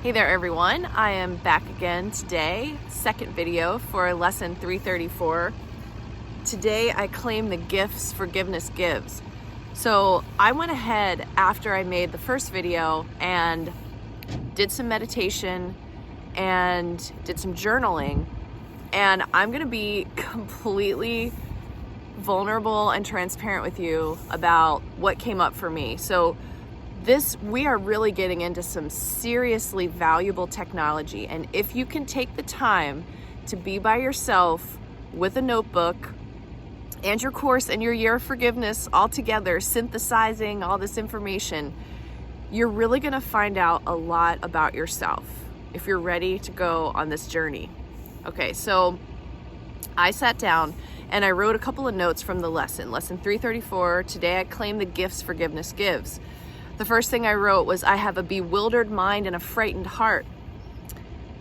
Hey there everyone, I am back again today, second video for lesson 334. Today I claim the gifts forgiveness gives. So I went ahead after I made the first video and did some meditation and did some journaling, and I'm gonna be completely vulnerable and transparent with you about what came up for me. So we are really getting into some seriously valuable technology, and if you can take the time to be by yourself with a notebook and your course and your year of forgiveness all together, synthesizing all this information, you're really gonna find out a lot about yourself if you're ready to go on this journey. Okay, so I sat down and I wrote a couple of notes from the lesson 334. Today I claim the gifts forgiveness gives. The first thing I wrote was, I have a bewildered mind and a frightened heart.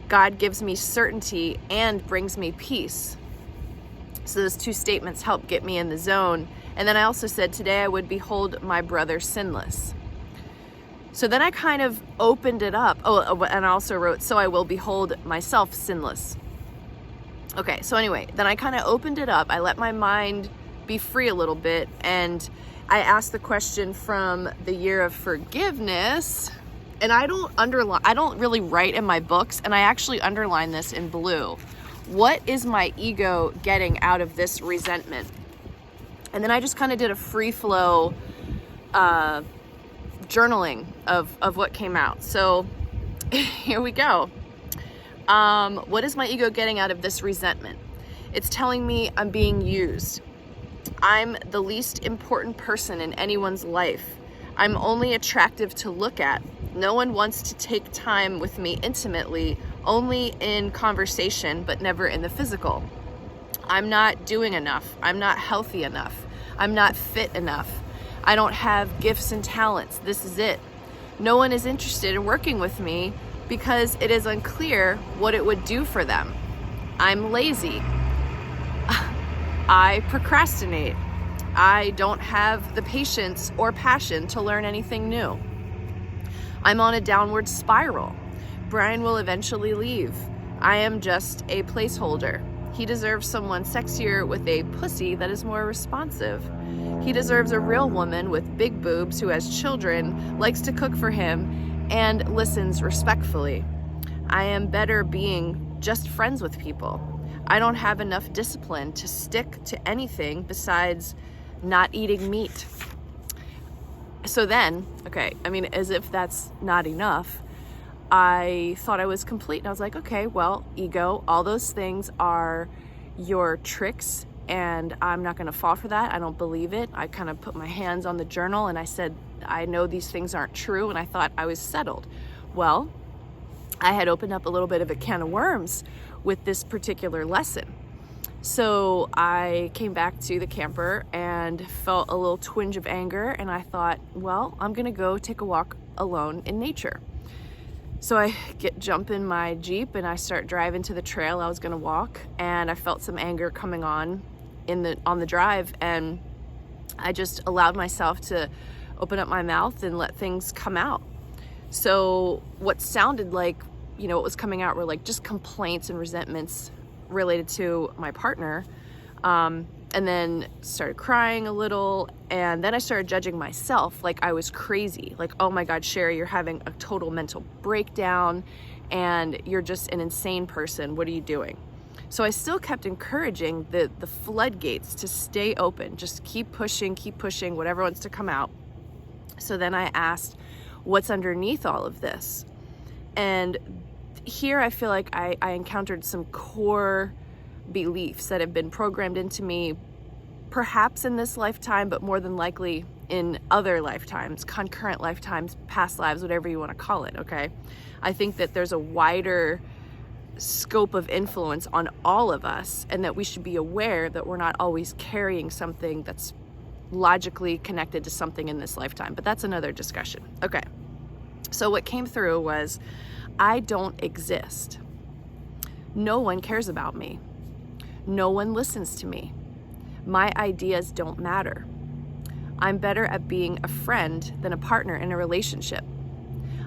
God gives me certainty and brings me peace. So those two statements help get me in the zone. And then I also said, today I would behold my brother sinless. So then I kind of opened it up. Oh, and I also wrote, so I will behold myself sinless. Okay, so anyway, then I kind of opened it up. I let my mind be free a little bit, and I asked the question from the year of forgiveness, and I don't really write in my books, and I actually underline this in blue. What is my ego getting out of this resentment? And then I just kind of did a free flow journaling of what came out. So here we go. What is my ego getting out of this resentment? It's telling me I'm being used. I'm the least important person in anyone's life. I'm only attractive to look at. No one wants to take time with me intimately, only in conversation, but never in the physical. I'm not doing enough. I'm not healthy enough. I'm not fit enough. I don't have gifts and talents. This is it. No one is interested in working with me because it is unclear what it would do for them. I'm lazy. I procrastinate. I don't have the patience or passion to learn anything new. I'm on a downward spiral. Brian will eventually leave. I am just a placeholder. He deserves someone sexier with a pussy that is more responsive. He deserves a real woman with big boobs who has children, likes to cook for him, and listens respectfully. I am better being just friends with people. I don't have enough discipline to stick to anything besides not eating meat. So then, okay, I mean, as if that's not enough, I thought I was complete. And I was like, okay, well, ego, all those things are your tricks, and I'm not gonna fall for that. I don't believe it. I kind of put my hands on the journal and I said, I know these things aren't true, and I thought I was settled. Well, I had opened up a little bit of a can of worms with this particular lesson. So I came back to the camper and felt a little twinge of anger, and I thought, well, I'm gonna go take a walk alone in nature. So I jump in my Jeep and I start driving to the trail I was gonna walk, and I felt some anger coming on the drive, and I just allowed myself to open up my mouth and let things come out. So what sounded like, what was coming out were like just complaints and resentments related to my partner, and then started crying a little, and then I started judging myself like I was crazy, like, oh my God, Sherry, you're having a total mental breakdown and you're just an insane person. What are you doing? So I still kept encouraging the floodgates to stay open, just keep pushing, whatever wants to come out. So then I asked, what's underneath all of this? And here I feel like I encountered some core beliefs that have been programmed into me, perhaps in this lifetime, but more than likely in other lifetimes, concurrent lifetimes, past lives, whatever you want to call it, okay? I think that there's a wider scope of influence on all of us, and that we should be aware that we're not always carrying something that's logically connected to something in this lifetime, but that's another discussion. Okay, so what came through was, I don't exist. No one cares about me. No one listens to me. My ideas don't matter. I'm better at being a friend than a partner in a relationship.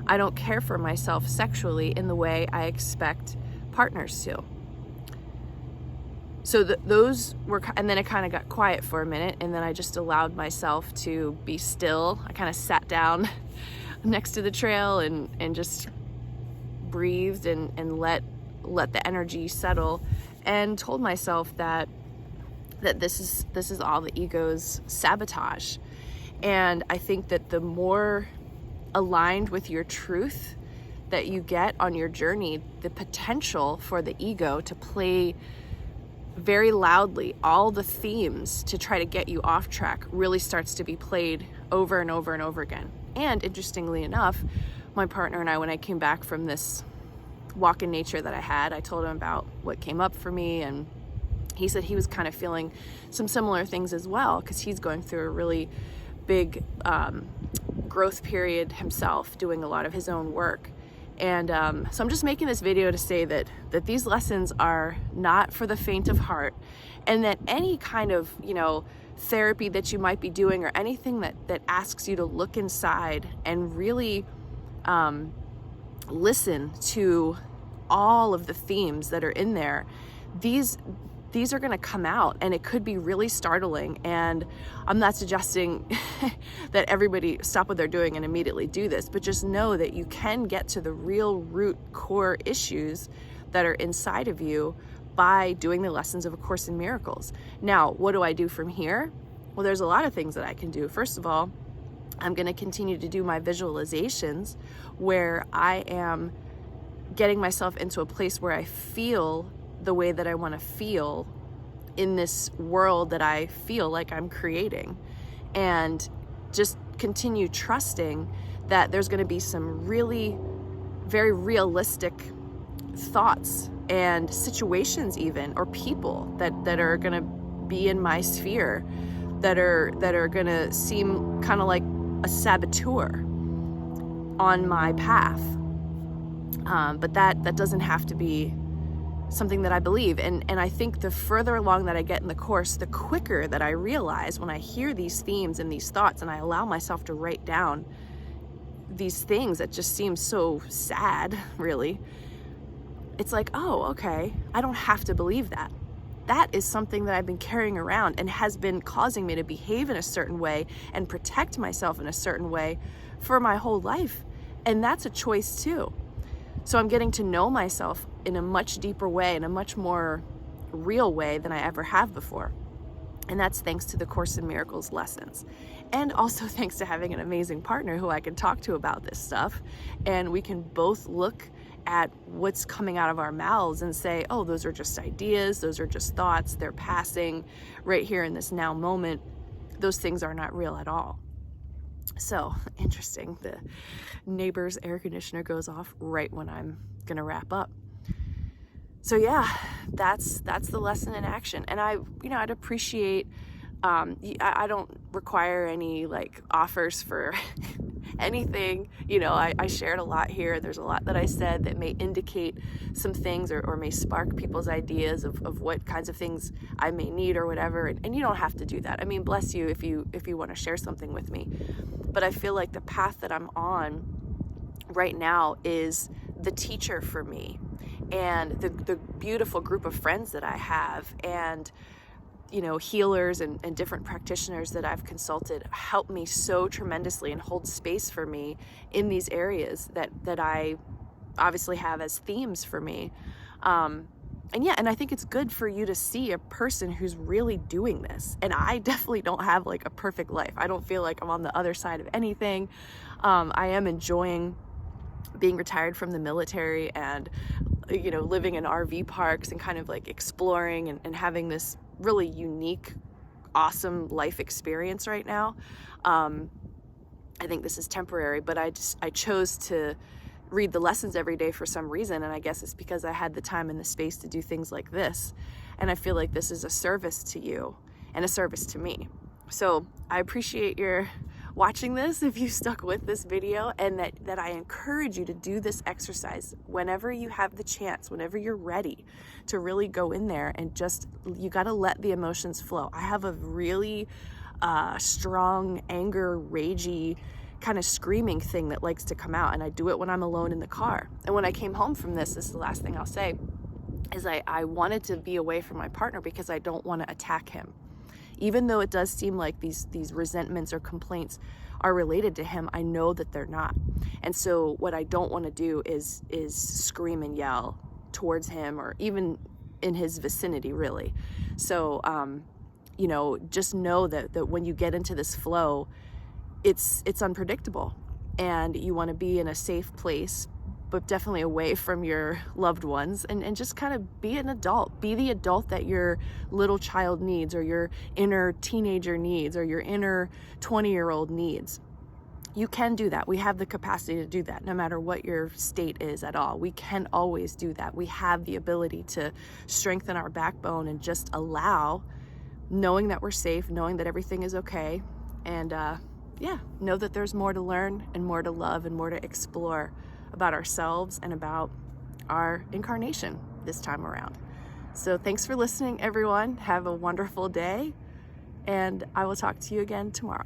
I don't care for myself sexually in the way I expect partners to. So those were, and then it kind of got quiet for a minute, and then I just allowed myself to be still. I kind of sat down next to the trail and just breathed and let the energy settle, and told myself that this is all the ego's sabotage. And I think that the more aligned with your truth that you get on your journey, the potential for the ego to play very loudly all the themes to try to get you off track really starts to be played over and over and over again. And interestingly enough, my partner and I, when I came back from this walk in nature that I had, I told him about what came up for me, and he said he was kind of feeling some similar things as well, because he's going through a really big growth period himself, doing a lot of his own work. And so I'm just making this video to say that these lessons are not for the faint of heart, and that any kind of, therapy that you might be doing, or anything that asks you to look inside and really listen to all of the themes that are in there, these are going to come out, and it could be really startling. And I'm not suggesting that everybody stop what they're doing and immediately do this, but just know that you can get to the real root core issues that are inside of you by doing the lessons of A Course in Miracles. Now, what do I do from here? Well, there's a lot of things that I can do. First of all, I'm going to continue to do my visualizations, where I am getting myself into a place where I feel the way that I want to feel in this world that I feel like I'm creating, and just continue trusting that there's going to be some really very realistic thoughts and situations, even, or people that are going to be in my sphere that are going to seem kind of like a saboteur on my path, but that doesn't have to be something that I believe. And I think the further along that I get in the course, the quicker that I realize when I hear these themes and these thoughts, and I allow myself to write down these things that just seem so sad, really, it's like, oh, okay, I don't have to believe that. That is something that I've been carrying around and has been causing me to behave in a certain way and protect myself in a certain way for my whole life. And that's a choice too. So I'm getting to know myself in a much deeper way, in a much more real way than I ever have before. And that's thanks to the Course in Miracles lessons. And also thanks to having an amazing partner who I can talk to about this stuff. And we can both look at what's coming out of our mouths and say, oh, those are just ideas, those are just thoughts, they're passing right here in this now moment. Those things are not real at all. So interesting, the neighbor's air conditioner goes off right when I'm gonna wrap up. So yeah, that's the lesson in action. And I'd appreciate, I don't require any offers for anything. I shared a lot here. There's a lot that I said that may indicate some things or may spark people's ideas of what kinds of things I may need or whatever. And you don't have to do that. I mean, bless you if you want to share something with me. But I feel like the path that I'm on right now is the teacher for me, and the beautiful group of friends that I have, and healers and different practitioners that I've consulted help me so tremendously and hold space for me in these areas that I obviously have as themes for me. And I think it's good for you to see a person who's really doing this. And I definitely don't have a perfect life. I don't feel like I'm on the other side of anything. I am enjoying being retired from the military and, living in RV parks and kind of exploring and having this really unique, awesome life experience right now. I think this is temporary, but I chose to read the lessons every day for some reason, and I guess it's because I had the time and the space to do things like this. And I feel like this is a service to you and a service to me. So I appreciate your watching this, if you stuck with this video, and that I encourage you to do this exercise whenever you have the chance, whenever you're ready to really go in there and you got to let the emotions flow. I have a really strong anger, ragey kind of screaming thing that likes to come out, and I do it when I'm alone in the car. And when I came home from this is the last thing I'll say, is I wanted to be away from my partner because I don't want to attack him. Even though it does seem like these resentments or complaints are related to him, I know that they're not. And so what I don't want to do is scream and yell towards him, or even in his vicinity, really. So, you know, just know that when you get into this flow, it's unpredictable, and you want to be in a safe place, but definitely away from your loved ones, and just kind of be an adult. Be the adult that your little child needs, or your inner teenager needs, or your inner 20-year-old needs. You can do that. We have the capacity to do that, no matter what your state is at all. We can always do that. We have the ability to strengthen our backbone and just allow, knowing that we're safe, knowing that everything is okay, and know that there's more to learn and more to love and more to explore about ourselves and about our incarnation this time around. So thanks for listening, everyone. Have a wonderful day, and I will talk to you again tomorrow.